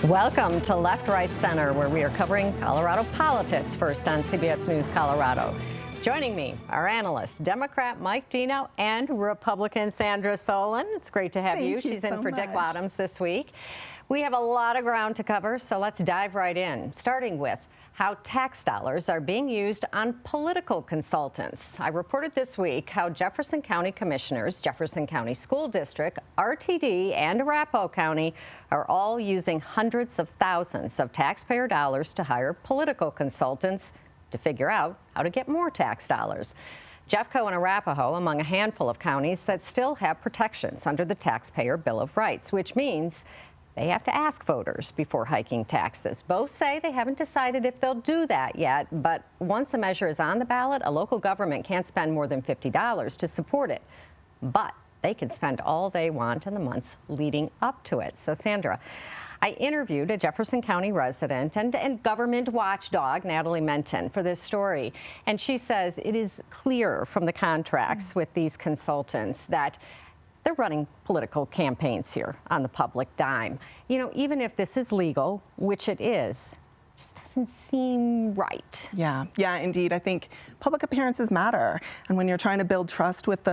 Welcome to Left, Right, Center, where we are covering Colorado politics first on CBS News Colorado. Joining me, our analysts, Democrat Mike Dino and Republican Sandra Solon. It's great to have you. She's in for Dick Bottoms this week. We have a lot of ground to cover, so let's dive right in, starting with how tax dollars are being used on political consultants. I reported this week how Jefferson County commissioners, Jefferson County School District, RTD, and Arapahoe County are all using hundreds of thousands of taxpayer dollars to hire political consultants to figure out how to get more tax dollars. Jeffco and Arapahoe among a handful of counties that still have protections under the Taxpayer Bill of Rights, which means they have to ask voters before hiking taxes. Both say they haven't decided if they'll do that yet, but once a measure is on the ballot, a local government can't spend more than $50 to support it. But they can spend all they want in the months leading up to it. So, Sandra, I interviewed a Jefferson County resident and government watchdog, Natalie Menton, for this story. And she says it is clear from the contracts with these consultants that they're running political campaigns here on the public dime. You know, even if this is legal, which it is, it just doesn't seem right. Yeah, indeed. I think public appearances matter. And when you're trying to build trust with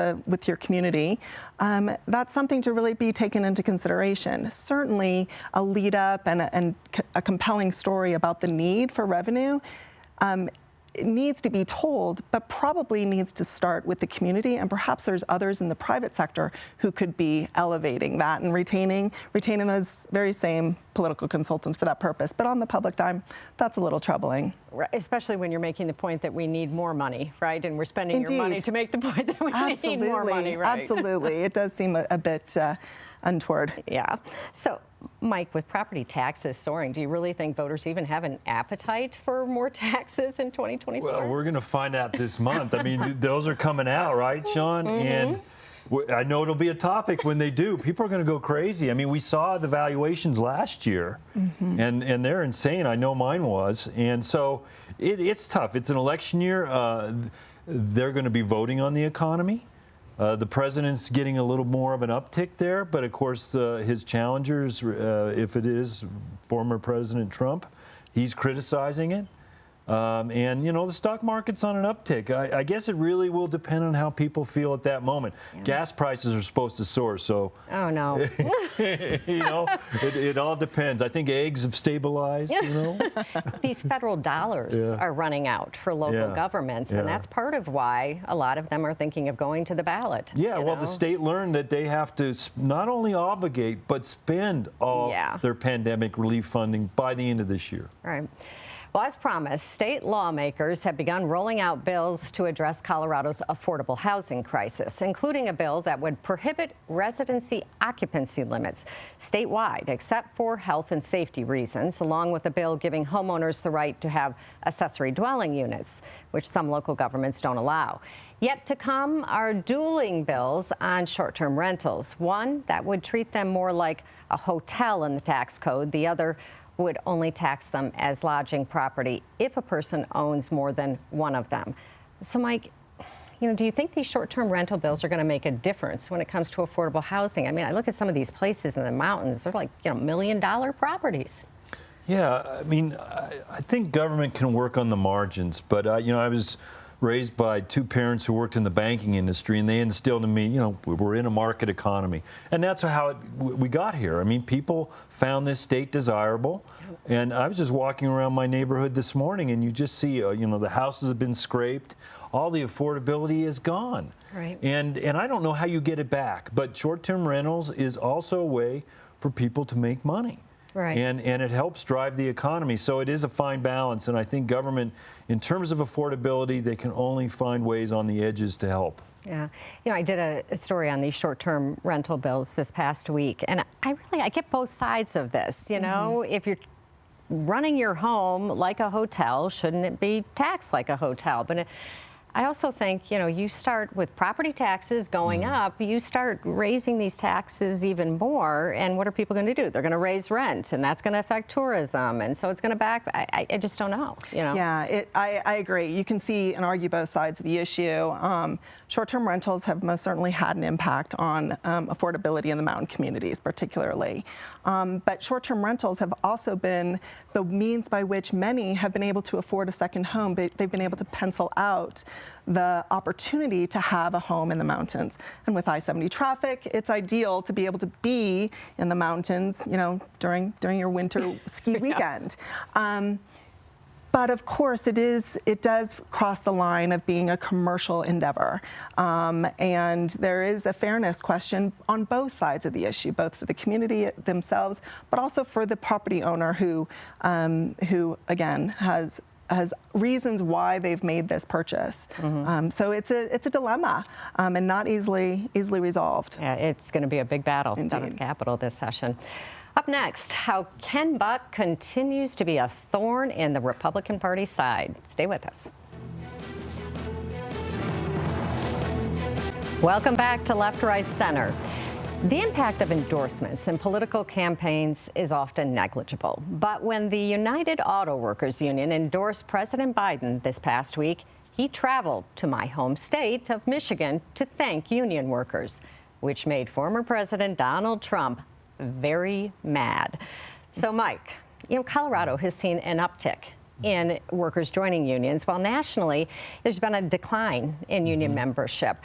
your community, that's something to really be taken into consideration. Certainly a lead up and a compelling story about the need for revenue it needs to be told, but probably needs to start with the community, and perhaps there's others in the private sector who could be elevating that and retaining those very same political consultants for that purpose. But on the public dime, that's a little troubling. Especially when you're making the point that we need more money, right? And we're spending your money to make the point that we need more money, right? Absolutely. It does seem a bit untoward. Yeah. So, Mike, with property taxes soaring, do you really think voters even have an appetite for more taxes in 2024? Well, we're going to find out this month. I mean, those are coming out, right, Sean? And I know it'll be a topic when they do. People are going to go crazy. I mean, we saw the valuations last year, and they're insane. I know mine was. And so it's tough. It's an election year. They're going to be voting on the economy. The president's getting a little more of an uptick there, but of course his challengers, if it is former President Trump, he's criticizing it. And, you know, the stock market's on an uptick. I guess it really will depend on how people feel at that moment. Yeah. Gas prices are supposed to soar, so. Oh, no. You know, it all depends. I think eggs have stabilized, you know. These federal dollars are running out for local governments, and that's part of why a lot of them are thinking of going to the ballot. Yeah, well, the state learned that they have to not only obligate, but spend all their pandemic relief funding by the end of this year. Right. Well, as promised, state lawmakers have begun rolling out bills to address Colorado's affordable housing crisis, including a bill that would prohibit residency occupancy limits statewide, except for health and safety reasons, along with a bill giving homeowners the right to have accessory dwelling units, which some local governments don't allow. Yet to come are dueling bills on short-term rentals, one that would treat them more like a hotel in the tax code, the other would only tax them as lodging property if a person owns more than one of them. So, Mike, you know, do you think these short-term rental bills are going to make a difference when it comes to affordable housing? I mean, I look at some of these places in the mountains, they're like, you know, $1 million properties. Yeah, I mean, I think government can work on the margins, but, you know, I was raised by two parents who worked in the banking industry, and they instilled in me, you know, we're in a market economy. And that's how we got here. I mean, people found this state desirable. And I was just walking around my neighborhood this morning, and you just see, you know, the houses have been scraped. All the affordability is gone. Right. And I don't know how you get it back. But short-term rentals is also a way for people to make money. Right. And it helps drive the economy. So it is a fine balance. And I think government, in terms of affordability, they can only find ways on the edges to help. Yeah. You know, I did a story on these short-term rental bills this past week, and I get both sides of this. You know, if you're running your home like a hotel, shouldn't it be taxed like a hotel? But I also think, you start with property taxes going up, you start raising these taxes even more, and what are people going to do? They're going to raise rent, and that's going to affect tourism, and so it's going to I just don't know, Yeah, I agree. You can see and argue both sides of the issue. Short-term rentals have most certainly had an impact on affordability in the mountain communities, particularly. But short-term rentals have also been the means by which many have been able to afford a second home. They've been able to pencil out the opportunity to have a home in the mountains. And with I-70 traffic, it's ideal to be able to be in the mountains, during your winter ski weekend. But of course, it does cross the line of being a commercial endeavor. And there is a fairness question on both sides of the issue, both for the community themselves, but also for the property owner who again, has reasons why they've made this purchase. So it's a dilemma and not easily resolved. Yeah, it's going to be a big battle down at the Capitol this session. Up next, how Ken Buck continues to be a thorn in the Republican Party side. Stay with us. Welcome back to Left, Right, Center. The impact of endorsements in political campaigns is often negligible. But when the United Auto Workers Union endorsed President Biden this past week, he traveled to my home state of Michigan to thank union workers, which made former President Donald Trump very mad. So, Mike, Colorado has seen an uptick in workers joining unions, while nationally there's been a decline in union membership.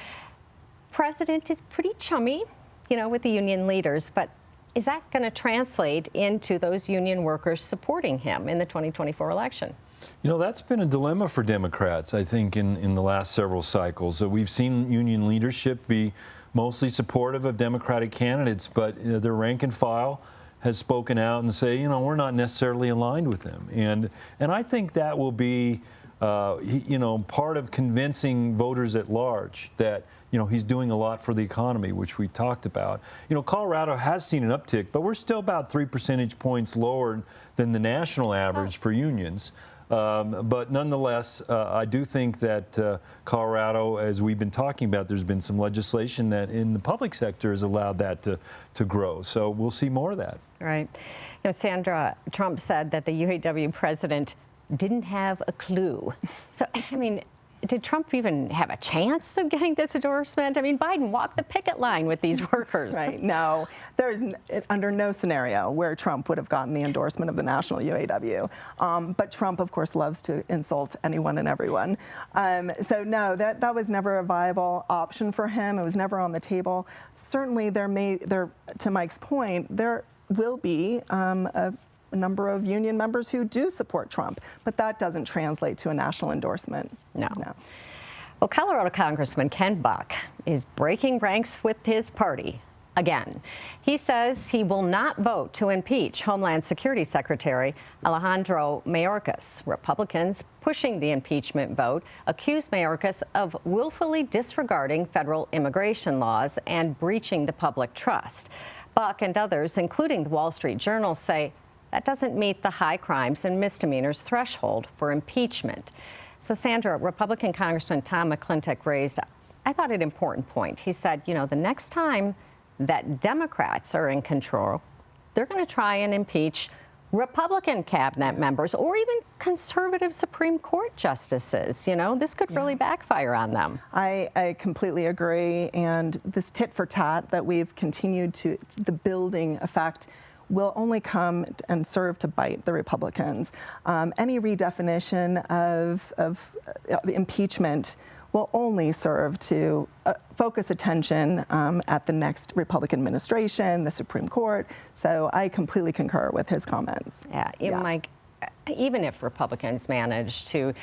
President is pretty chummy, with the union leaders, but is that going to translate into those union workers supporting him in the 2024 election? That's been a dilemma for Democrats, I think, in the last several cycles. So we've seen union leadership be mostly supportive of Democratic candidates, but their rank and file has spoken out and say, we're not necessarily aligned with them. And I think that will be, part of convincing voters at large that, he's doing a lot for the economy, which we've talked about. Colorado has seen an uptick, but we're still about 3 percentage points lower than the national average for unions. But nonetheless, I do think that Colorado, as we've been talking about, there's been some legislation that in the public sector has allowed that to grow. So we'll see more of that. Right. Sandra, Trump said that the UAW president didn't have a clue. So, did Trump even have a chance of getting this endorsement? Biden walked the picket line with these workers. Right. No, there's under no scenario where Trump would have gotten the endorsement of the national UAW. But Trump, of course, loves to insult anyone and everyone. So no, that was never a viable option for him. It was never on the table. Certainly, to Mike's point, there will be a number of union members who do support Trump, but that doesn't translate to a national endorsement. No. Well, Colorado Congressman Ken Buck is breaking ranks with his party again. He says he will not vote to impeach Homeland Security Secretary Alejandro Mayorkas. Republicans pushing the impeachment vote accuse Mayorkas of willfully disregarding federal immigration laws and breaching the public trust. Buck and others, including the Wall Street Journal, say that doesn't meet the high crimes and misdemeanors threshold for impeachment. So, Sandra, Republican Congressman Tom McClintock raised, I thought, an important point. He said, the next time that Democrats are in control, they're going to try and impeach Republican cabinet members or even conservative Supreme Court justices. This could really backfire on them. I completely agree. And this tit for tat that we've continued to, the building effect, will only come and serve to bite the Republicans. Any redefinition of impeachment will only serve to focus attention at the next Republican administration, the Supreme Court. So I completely concur with his comments. Yeah. Mike, even if Republicans manage to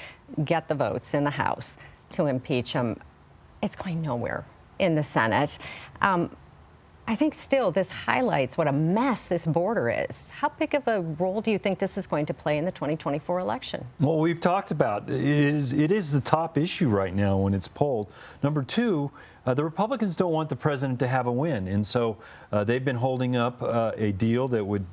get the votes in the House to impeach him, it's going nowhere in the Senate. I think still this highlights what a mess this border is. How big of a role do you think this is going to play in the 2024 election? Well, we've talked about it is the top issue right now when it's polled. Number two, the Republicans don't want the president to have a win, and so they've been holding up a deal that would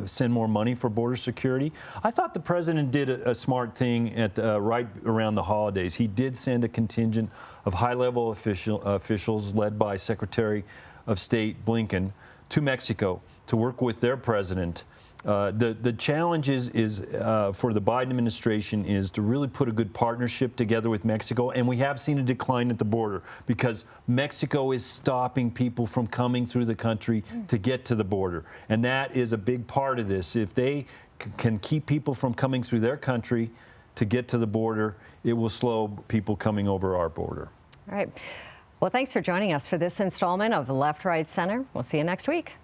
send more money for border security. I thought the president did a smart thing at right around the holidays. He did send a contingent of high-level officials led by Secretary of State Blinken to Mexico to work with their president. The challenge is for the Biden administration is to really put a good partnership together with Mexico, and we have seen a decline at the border because Mexico is stopping people from coming through the country to get to the border, and that is a big part of this. If they can keep people from coming through their country to get to the border, it will slow people coming over our border. All right. Well, thanks for joining us for this installment of Left, Right, Center. We'll see you next week.